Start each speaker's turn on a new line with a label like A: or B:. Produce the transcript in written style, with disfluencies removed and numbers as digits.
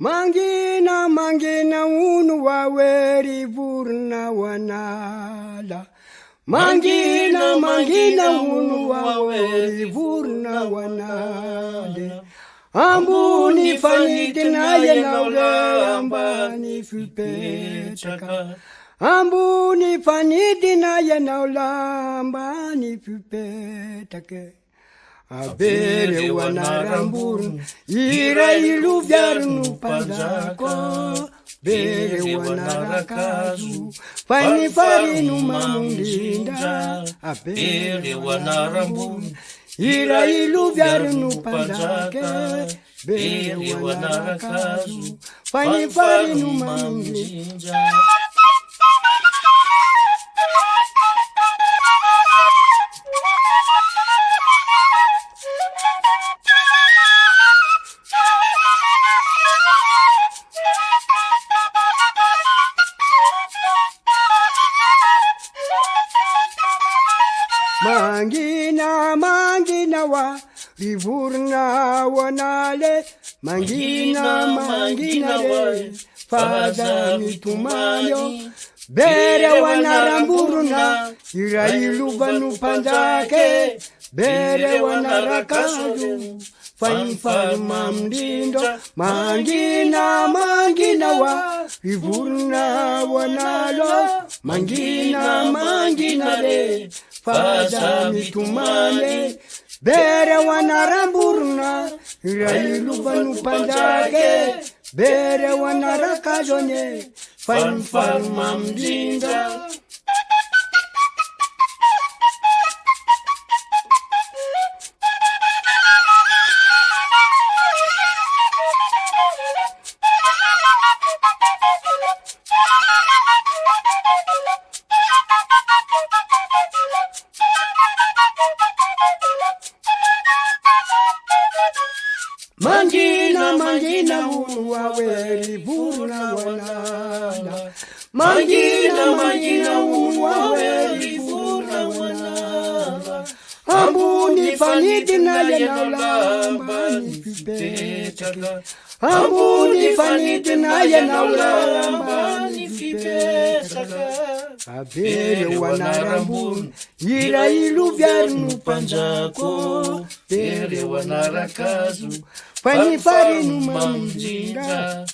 A: Mangina mangina unu waweri burna wanala. Mangina mangina unu waweri burna wanale. Ambuni fanite na yenaule ambani fupetaka. Ambuni fanite na yenaula ambani fupetaka. Abere wanaramburu ira ilu vyarnu panzako. Bere wanarakazu fani farinu mamundinda. Abere wanaramburu ira ilu vyarnu panzake. Bere wanarakazu fani farinu mamundinda. Mangina mangina wa rivurna wanale. Mangina mangina re fada mitumanyo. Bere wanaramburuna irailu vanu panjake. Bere wanarakazu fanfar mamdindo. Mangina mangina wa rivurna wanalo. Mangina mangina re fada mitumane. Bere wanaramburna irailu vanu panjake. Bere wanarakazone fanfar mamdinda. Mangina mangina unu waweri burna wanala. Mangina mangina unu waweri burna wanala. Ambuni faniti na yenaula ambani fipetaka. Ambuni faniti na yenaula ambani fipetaka. Abere wanaramburu ira ilu vyarnu panjako. Bere wanarakazu fani farinu mamdinda.